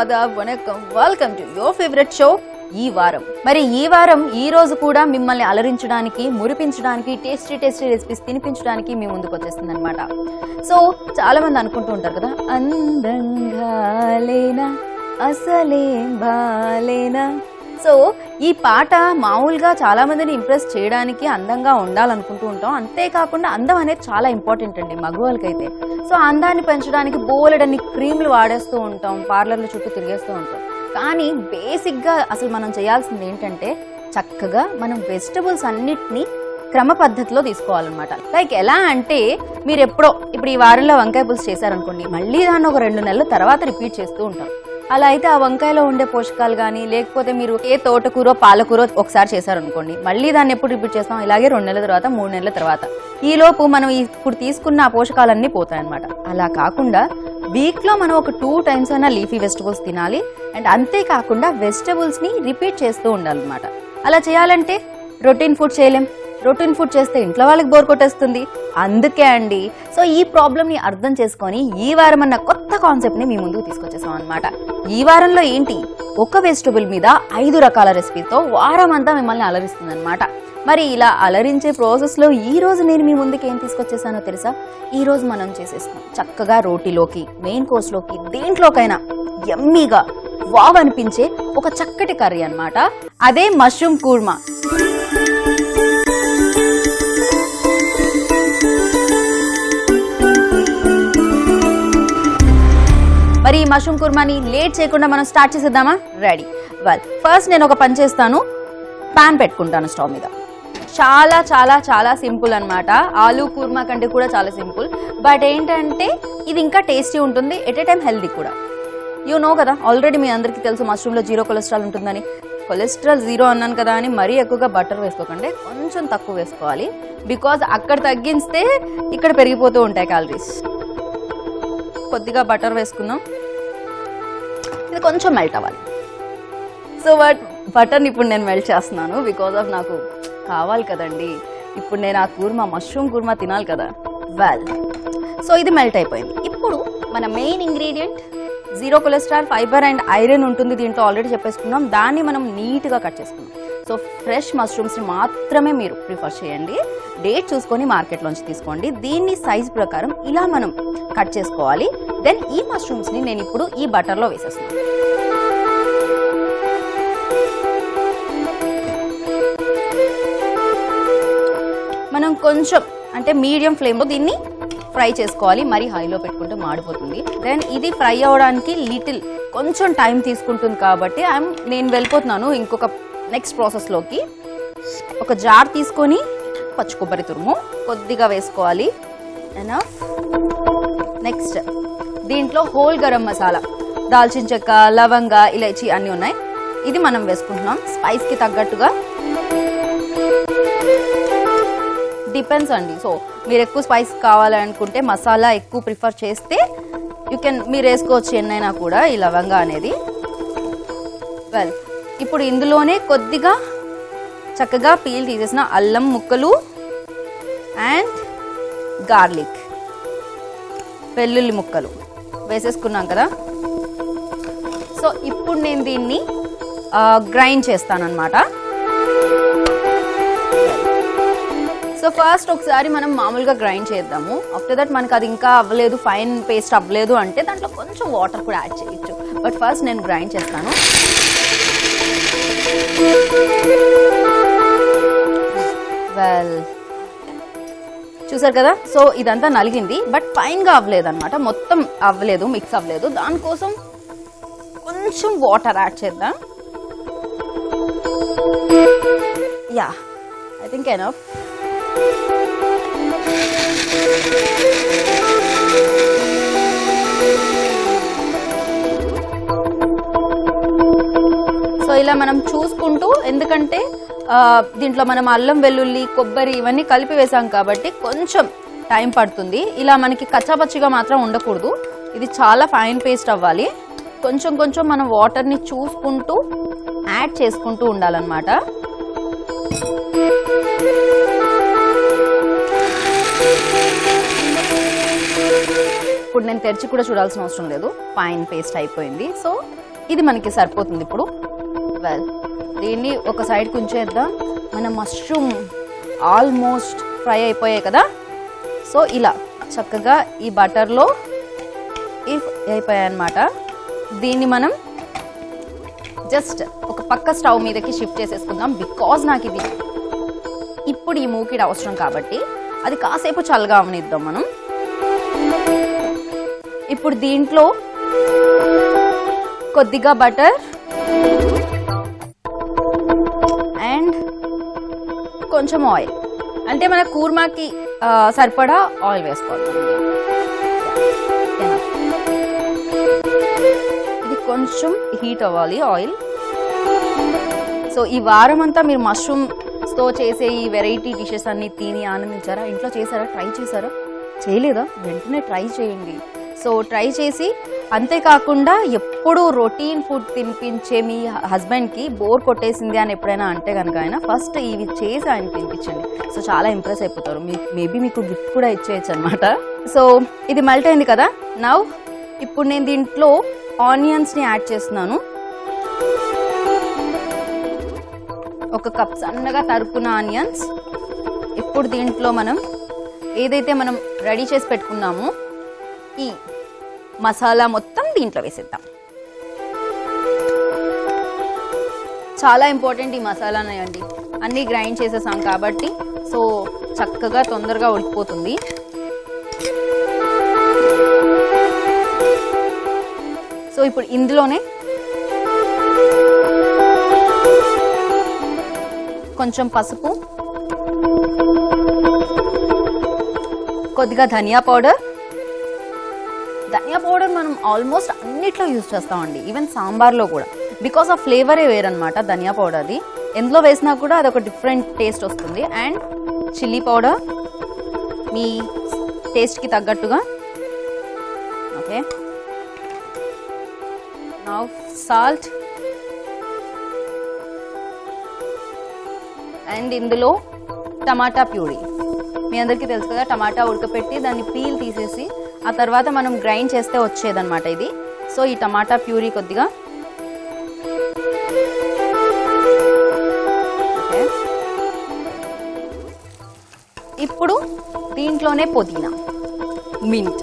ఆదాబ్, వణకం, welcome to your favourite show ఈ వారం. మరి ఈ వారం ఈ రోజు కూడా మిమ్మల్ని అలరించడానికి, మురిపించడానికి, టేస్టీ రెసిపీస్ తినిపించడానికి మీ ముందుకు వచ్చేస్తుంది అనమాట. సో చాలా మంది అనుకుంటూ ఉంటారు కదా, అందంగా లేనా అసలేం బాలేనా. సో ఈ పాట మామూలుగా చాలా మందిని ఇంప్రెస్ చేయడానికి, అందంగా ఉండాలనుకుంటూ ఉంటాం. అంతేకాకుండా అందం అనేది చాలా ఇంపార్టెంట్ అండి మగవాళ్ళకైతే. సో అందాన్ని పెంచడానికి బోలెడన్ని క్రీమ్లు వాడేస్తూ ఉంటాం, పార్లర్ల చుట్టూ తిరిగేస్తూ ఉంటాం. కానీ బేసిక్గా అసలు మనం చేయాల్సింది ఏంటంటే, చక్కగా మనం వెజిటబుల్స్ అన్నిటినీ క్రమ పద్ధతిలో తీసుకోవాలన్నమాట. లైక్ ఎలా అంటే, మీరు ఇప్పుడు ఈ వారంలో వంకాయ పులుసు చేశారనుకోండి, మళ్ళీ దాన్ని ఒక 2 నెలల తర్వాత రిపీట్ చేస్తూ ఉంటాం. అలా అయితే ఆ వంకాయలో ఉండే పోషకాలు కానీ, లేకపోతే మీరు ఏ తోటకూర పాలకూర ఒకసారి చేశారనుకోండి, మళ్ళీ దాన్ని ఎప్పుడు రిపీట్ చేస్తాం, ఇలాగే 2 నెలల తర్వాత 3 నెలల తర్వాత. ఈలోపు మనం ఇప్పుడు తీసుకున్న ఆ పోషకాలన్నీ పోతాయన్నమాట. అలా కాకుండా వీక్లో మనం ఒక 2 times అయినా లీఫీ వెజిటబుల్స్ తినాలి. అండ్ అంతేకాకుండా వెజిటబుల్స్ ని రిపీట్ చేస్తూ ఉండాలన్నమాట. అలా చేయాలంటే రొటీన్ ఫుడ్ చేయలేం. రొటీన్ ఫుడ్ చేస్తే ఇంట్లో వాళ్ళకి బోర్ కొట్టేస్తుంది. అందుకే అండి, సో ఈ ప్రాబ్లమ్ ని అర్థం చేసుకొని ఈ వారం అన్న కొత్త కాన్సెప్ట్ ని మీ ముందుకు తీసుకొచ్చేసాం అనమాట. ఈ వారంలో ఏంటి, ఒక వెజిటబుల్ మీద 5 రకాల రెసిపీతో వారం అంతా మిమ్మల్ని అలరిస్తుంది అనమాట. మరి ఇలా అలరించే ప్రాసెస్ లో ఈ రోజు నేను మీ ముందుకు ఏం తీసుకొచ్చేసానో తెలుసా? ఈ రోజు మనం చేసేస్తున్నాం చక్కగా రోటీలోకి, మెయిన్ కోర్స్ లోకి, దేంట్లోకైనా యమ్మీగా వావ్ అనిపించే ఒక చక్కటి కర్రీ అన్నమాట. అదే మష్రూమ్ కూర్మా. మరి ఈ మష్రూమ్ కుర్మాని లేట్ చేయకుండా మనం స్టార్ట్ చేసేద్దామా? రెడీ. వెల్, ఫస్ట్ నేను ఒక పని చేస్తాను, పాన్ పెట్టుకుంటాను స్టవ్ మీద. చాలా చాలా చాలా సింపుల్ అన్నమాట. ఆలూ కుర్మా కంటే కూడా చాలా సింపుల్. బట్ ఏంటంటే ఇది ఇంకా టేస్టీ ఉంటుంది, ఎట్ ఏ టైం హెల్దీ కూడా. యూ నో కదా, ఆల్రెడీ మీ అందరికీ తెలుసు మష్రూమ్లో 0 కొలెస్ట్రాల్ ఉంటుందని. కొలెస్ట్రాల్ 0 అన్నాను కదా అని మరీ ఎక్కువగా బటర్ వేసుకోకండి, కొంచెం తక్కువ వేసుకోవాలి. బికాజ్ అక్కడ తగ్గిస్తే ఇక్కడ పెరిగిపోతూ ఉంటాయి క్యాలరీస్. కొద్దిగా బటర్ వేసుకుందాం. ఇది కొంచెం మెల్ట్ అవ్వాలి. సో బటర్ని ఇప్పుడు నేను మెల్ట్ చేస్తున్నాను, బికాజ్ ఆఫ్ నాకు కావాలి కదండి. ఇప్పుడు నేను ఆ కూర్మా, మష్రూమ్ కూర్మా తినాలి కదా. వెల్, సో ఇది మెల్ట్ అయిపోయింది. ఇప్పుడు మన main ingredient 0 cholesterol, fibre and iron ఉంటుంది దీంట్లో, ఆల్రెడీ చెప్పేసుకున్నాం. దాన్ని మనం నీట్గా కట్ చేసుకున్నాం. సో ఫ్రెష్ మష్రూమ్స్ని మాత్రమే మీరు ప్రిఫర్ చేయండి. డేట్ చూసుకొని మార్కెట్లోంచి తీసుకోండి. దీన్ని సైజ్ ప్రకారం ఇలా మనం కట్ చేసుకోవాలి. దెన్ ఈ మష్రూమ్స్ని నేను ఇప్పుడు ఈ బటర్లో వేసేస్తున్నాను. మనం కొంచెం అంటే మీడియం ఫ్లేమ్లో దీన్ని ఫ్రై చేసుకోవాలి. మరీ హైలో పెట్టుకుంటే మాడిపోతుంది. దెన్ ఇది ఫ్రై అవ్వడానికి కొంచెం టైం తీసుకుంటుంది కాబట్టి నేను వెళ్ళిపోతున్నాను ఇంకొక నెక్స్ట్ ప్రాసెస్లోకి. ఒక జార్ తీసుకొని పచ్చి కొబ్బరి తురుము కొద్దిగా వేసుకోవాలి. ఎనఫ్. నెక్స్ట్ దీంట్లో హోల్ గరం మసాలా, దాల్చిన చెక్క, లవంగ, ఇలైచి అన్నీ ఉన్నాయి. ఇది మనం వేసుకుంటున్నాం స్పైస్కి తగ్గట్టుగా. డిపెండ్స్ అండి. సో మీరు ఎక్కువ స్పైస్ కావాలనుకుంటే, మసాలా ఎక్కువ ప్రిఫర్ చేస్తే మీరు వేసుకోవచ్చు ఎన్నైనా కూడా ఈ లవంగా అనేది. వెల్, ఇప్పుడు ఇందులోనే కొద్దిగా చక్కగా పీల్ తీసేసిన అల్లం ముక్కలు అండ్ గార్లిక్, వెల్లుల్లి ముక్కలు వేసేసుకున్నాం కదా. సో ఇప్పుడు నేను దీన్ని గ్రైండ్ చేస్తానన్నమాట. సో ఫస్ట్ ఒకసారి మనం మామూలుగా గ్రైండ్ చేద్దాము. ఆఫ్టర్ దట్ మనకు అది ఇంకా అవ్వలేదు, ఫైన్ పేస్ట్ అవ్వలేదు అంటే దాంట్లో కొంచెం వాటర్ కూడా యాడ్ చేయొచ్చు. బట్ ఫస్ట్ నేను గ్రైండ్ చేస్తాను. వెల్, చూసారు కదా. సో ఇదంతా నలిగింది, బట్ ఫైన్గా అవ్వలేదు అనమాట, మొత్తం అవ్వలేదు, మిక్స్ అవ్వలేదు. దానికోసం కొంచెం వాటర్ యాడ్ చేద్దాం. Yeah, I think enough. So ఇలా మనం చూసుకుంటూ, ఎందుకంటే దీంట్లో మనం అల్లం, వెల్లుల్లి, కొబ్బరి ఇవన్నీ కలిపి వేసాం కాబట్టి కొంచెం టైం పడుతుంది. ఇలా మనకి కచ్చాపచ్చిగా మాత్రం ఉండకూడదు, ఇది చాలా ఫైన్ పేస్ట్ అవ్వాలి. కొంచెం కొంచెం మనం వాటర్ని చూసుకుంటూ యాడ్ చేసుకుంటూ ఉండాలన్నమాట. ఇప్పుడు నేను తెరిచి కూడా చూడాల్సిన అవసరం లేదు, ఫైన్ పేస్ట్ అయిపోయింది. సో ఇది మనకి సరిపోతుంది ఇప్పుడు. వెల్, దీన్ని ఒక సైడ్కి ఉంచేద్దాం. మన మష్రూమ్ ఆల్మోస్ట్ ఫ్రై అయిపోయాయి కదా. సో ఇలా చక్కగా ఈ బటర్లో అయిపోయాయి అన్నమాట. దీన్ని మనం జస్ట్ ఒక పక్క స్టవ్ మీదకి షిఫ్ట్ చేసేసుకుందాం. బికాజ్ నాకు ఇది ఇప్పుడు ఈ మూకిడ్ అవసరం కాబట్టి అది కాసేపు చల్లగా అవనిద్దాం మనం. ఇప్పుడు దీంట్లో కొద్దిగా బటర్ అండ్ కొంచెం ఆయిల్, అంటే మన కూర్మాకి సరిపడా ఆయిల్ వేసుకోవాలి. ఇది కొంచెం హీట్ అవ్వాలి ఆయిల్. సో ఈ వారం అంతా మీరు మష్రూమ్స్తో చేసే ఈ వెరైటీ డిషెస్ అన్ని తిని ఆనందించారా? ఇంట్లో చేశారా? ట్రై చేశారా? చేయలేదా? వెంటనే ట్రై చేయండి. సో ట్రై చేసి, అంతేకాకుండా ఎప్పుడూ రొటీన్ ఫుడ్ తినిపించే మీ హస్బెండ్కి బోర్ కొట్టేసింది అని ఎప్పుడైనా అంటే కనుక ఆయన ఫస్ట్ ఇవి చేసి ఆయన తినిపించండి. సో చాలా ఇంప్రెస్ అయిపోతారు. మేబీ మీకు గిఫ్ట్ కూడా ఇచ్చేయచ్చు అనమాట. సో ఇది మెల్ట్ అయింది కదా. నౌ ఇప్పుడు నేను దీంట్లో ఆనియన్స్ని యాడ్ చేస్తున్నాను. ఒక కప్ సన్నగా తరుపున ఆనియన్స్. ఇప్పుడు దీంట్లో మనం ఏదైతే మనం రెడీ చేసి పెట్టుకున్నామో ఈ మసాలా మొత్తం దీంట్లో వేసేద్దాం. చాలా ఇంపార్టెంట్ ఈ మసాలానే అండి. అన్నీ గ్రైండ్ చేసేసాం కాబట్టి సో చక్కగా తొందరగా ఉడికిపోతుంది. సో ఇప్పుడు ఇందులోనే కొంచెం పసుపు, కొద్దిగా ధనియా పౌడర్. ధనియా పౌడర్ మనం ఆల్మోస్ట్ అన్నిట్లో యూజ్ చేస్తామండి, ఈవెన్ సాంబార్లో కూడా. బికాస్ ఆ ఫ్లేవరే వేరనమాట ధనియా పౌడర్ది. ఎందులో వేసినా కూడా అదొక డిఫరెంట్ టేస్ట్ వస్తుంది. అండ్ చిల్లీ పౌడర్ మీ టేస్ట్కి తగ్గట్టుగా. Okay, now salt. అండ్ ఇందులో టమాటా ప్యూరీ. మీ అందరికీ తెలుసు కదా, టమాటా ఉడకపెట్టి దాన్ని పీల్ తీసేసి ఆ తర్వాత మనం గ్రైండ్ చేస్తే వచ్చేదన్నమాట ఇది. సో ఈ టమాటా ప్యూరీ కొద్దిగా. ఇప్పుడు దీంట్లోనే పుదీనా, మింట్.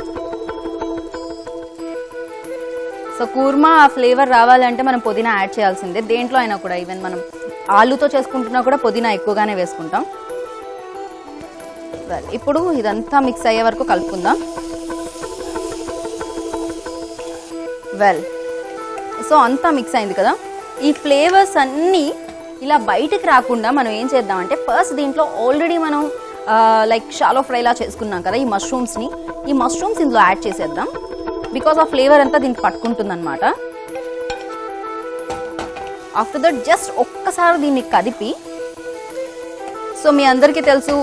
సో కూర్మా ఆ ఫ్లేవర్ రావాలంటే మనం పుదీనా యాడ్ చేయాల్సిందే. దేంట్లో అయినా కూడా, ఈవెన్ మనం ఆలుతో చేసుకుంటున్నా కూడా పుదీనా ఎక్కువగానే వేసుకుంటాం. ఇప్పుడు ఇదంతా మిక్స్ అయ్యే వరకు కలుపుకుందాం. వెల్, సో అంతా మిక్స్ అయింది కదా. ఈ ఫ్లేవర్స్ అన్నీ ఇలా బయటికి రాకుండా మనం ఏం చేద్దామంటే, ఫస్ట్ దీంట్లో ఆల్రెడీ మనం లైక్ షాలో ఫ్రైలా చేసుకున్నాం కదా ఈ మష్రూమ్స్ని. ఈ మష్రూమ్స్ ఇందులో యాడ్ చేసేద్దాం. బికాస్ ఆ ఫ్లేవర్ అంతా దీనికి పట్టుకుంటుంది అనమాట. ఆఫ్టర్ దట్ జస్ట్ ఒక్కసారి దీన్ని కదిపి, సో మీ అందరికీ తెలుసు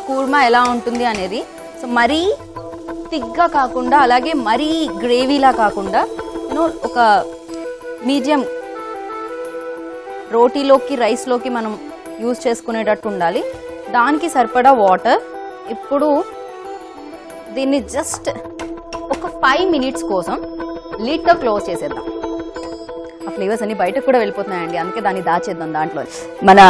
కూర్మా ఎలా ఉంటుంది అనేది. సో మరీ థిక్గా కాకుండా అలాగే మరీ గ్రేవీలా కాకుండా ఒక మీడియం రోటీలోకి రైస్లోకి మనం యూజ్ చేసుకునేటట్టు ఉండాలి. దానికి సరిపడా వాటర్. ఇప్పుడు దీన్ని జస్ట్ ఒక 5 minutes కోసం లిడ్తో క్లోజ్ చేసేద్దాం. ఆ ఫ్లేవర్స్ అన్ని బయటకు కూడా వెళ్ళిపోతున్నాయండి, అందుకే దాన్ని దాచేద్దాం. దాంట్లో మన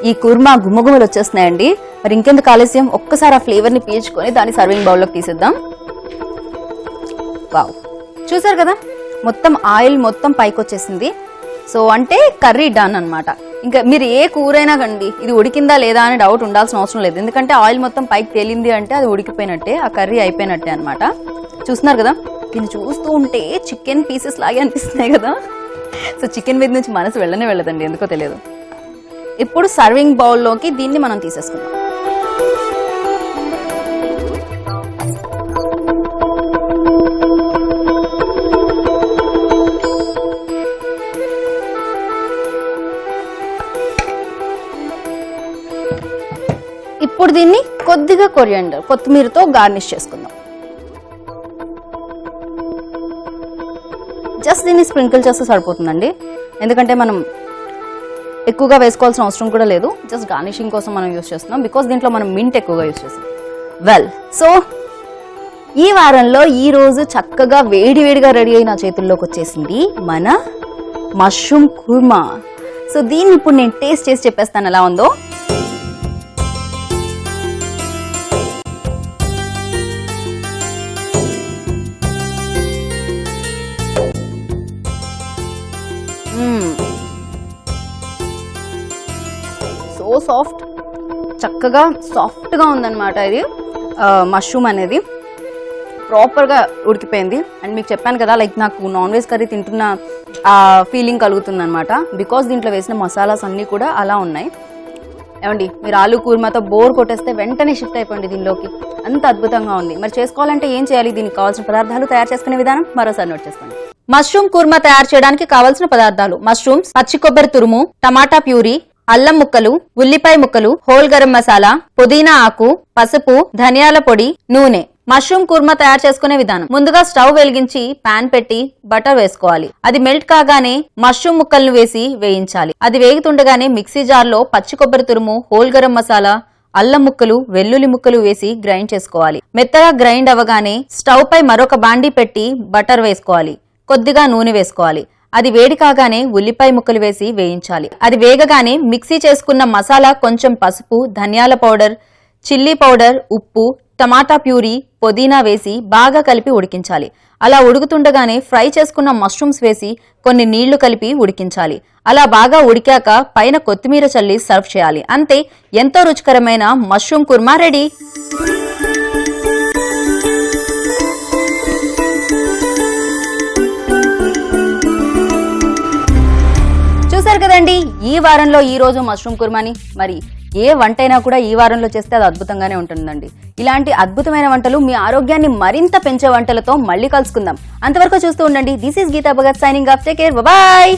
ఈ కుర్మా గుమ్మగుమ్మలు వచ్చేస్తున్నాయండి. మరి ఇంకెందుకు ఆలస్యం, ఒక్కసారి ఆ ఫ్లేవర్ని పీల్చుకొని దాన్ని సర్వింగ్ బౌల్లోకి తీసేద్దాం. వావ్, చూసారు కదా మొత్తం ఆయిల్ మొత్తం పైకి వచ్చేసింది. సో అంటే కర్రీ డన్ అనమాట. ఇంకా మీరు ఏ కూరైనా కండి ఇది ఉడికిందా లేదా అని డౌట్ ఉండాల్సిన అవసరం లేదు. ఎందుకంటే ఆయిల్ మొత్తం పైకి తేలింది అంటే అది ఉడికిపోయినట్టే, ఆ కర్రీ అయిపోయినట్టే అనమాట. చూస్తున్నారు కదా, దీన్ని చూస్తూ ఉంటే చికెన్ పీసెస్ లాగే అనిపిస్తున్నాయి కదా. సో చికెన్ మీద నుంచి మనసు వెళ్ళనే వెళ్ళదండి, ఎందుకో తెలియదు. ఇప్పుడు సర్వింగ్ బౌల్లోకి దీన్ని మనం తీసేసుకుందాం. ఇప్పుడు దీన్ని కొద్దిగా కొరియాండర్ కొత్తిమీరతో గార్నిష్ చేసుకుందాం. జస్ట్ దీన్ని స్ప్రింకిల్ చేస్తే సరిపోతుందండి, ఎందుకంటే మనం ఎక్కువగా వేసుకోవాల్సిన అవసరం కూడా లేదు. జస్ట్ గార్నిషింగ్ కోసం మనం యూజ్ చేస్తున్నాం, బికాస్ దీంట్లో మనం మింట్ ఎక్కువగా యూజ్ చేస్తాం. వెల్, సో ఈ వారంలో ఈ రోజు చక్కగా వేడివేడిగా రెడీ అయి నా చేతుల్లోకి వచ్చేసింది మన మష్రూమ్ కుర్మా. సో దీన్ని ఇప్పుడు నేను టేస్ట్ చేసి చెప్పేస్తాను ఎలా ఉందో. సో సాఫ్ట్, చక్కగా సాఫ్ట్గా ఉందన్నమాట. ఇది మష్రూమ్ అనేది ప్రాపర్గా ఉడికిపోయింది. అండ్ మీకు చెప్పాను కదా, లైక్ నాకు నాన్ వెజ్ కర్రీ తింటున్న ఫీలింగ్ కలుగుతుంది అనమాట. బికాస్ దీంట్లో వేసిన మసాలాస్ అన్నీ కూడా అలా ఉన్నాయి. ఏమండి, మీరు ఆలు కూర్మాతో బోర్ కొట్టేస్తే వెంటనే షిఫ్ట్ అయిపోండి దీనిలోకి, అంత అద్భుతంగా ఉంది. మరి చేసుకోవాలంటే ఏం చేయాలి? దీనికి కావాల్సిన పదార్థాలు, తయారు చేసుకునే విధానం మరోసారి నోట్ చేసుకోండి. మష్రూమ్ కూర్మా తయారు చేయడానికి కావాల్సిన పదార్థాలు: మష్రూమ్స్, పచ్చి కొబ్బరి తురుము, టమాటా ప్యూరీ, అల్లం ముక్కలు, ఉల్లిపాయ ముక్కలు, హోల్ గరం మసాలా, పుదీనా ఆకు, పసుపు, ధనియాల పొడి, నూనె. మష్రూమ్ కుర్మా తయారు చేసుకునే విధానం: ముందుగా స్టవ్ వెలిగించి పాన్ పెట్టి బటర్ వేసుకోవాలి. అది మెల్ట్ కాగానే మష్రూమ్ ముక్కలను వేసి వేయించాలి. అది వేగుతుండగానే మిక్సీ జార్ లో పచ్చి కొబ్బరి తురుము, హోల్ గరం మసాలా, అల్లం ముక్కలు, వెల్లుల్లి ముక్కలు వేసి గ్రైండ్ చేసుకోవాలి. మెత్తగా గ్రైండ్ అవ్వగానే స్టవ్ పై మరొక బాండీ పెట్టి బటర్ వేసుకోవాలి. కొద్దిగా నూనె వేసుకోవాలి. అది వేడి కాగానే ఉల్లిపాయ ముక్కలు వేసి వేయించాలి. అది వేగగానే మిక్సీ చేసుకున్న మసాలా, కొంచెం పసుపు, ధనియాల పౌడర్, చిల్లీ పౌడర్, ఉప్పు, టమాటా ప్యూరీ, పుదీనా వేసి బాగా కలిపి ఉడికించాలి. అలా ఉడుకుతుండగానే ఫ్రై చేసుకున్న మష్రూమ్స్ వేసి కొన్ని నీళ్లు కలిపి ఉడికించాలి. అలా బాగా ఉడికాక పైన కొత్తిమీర చల్లి సర్వ్ చేయాలి. అంతే, ఎంతో రుచికరమైన మష్రూమ్ కుర్మా రెడీ. చూసారు కదండి, ఈ వారంలో ఈ రోజు మష్రూమ్ కుర్మాని. మరి ఏ వంటైనా కూడా ఈ వారంలో చేస్తే అది అద్భుతంగానే ఉంటుందండి. ఇలాంటి అద్భుతమైన వంటలు, మీ ఆరోగ్యాన్ని మరింత పెంచే వంటలతో మళ్ళీ కలుసుకుందాం. అంతవరకు చూస్తూ ఉండండి. This is Geeta Bhagat signing off. Take care, bye.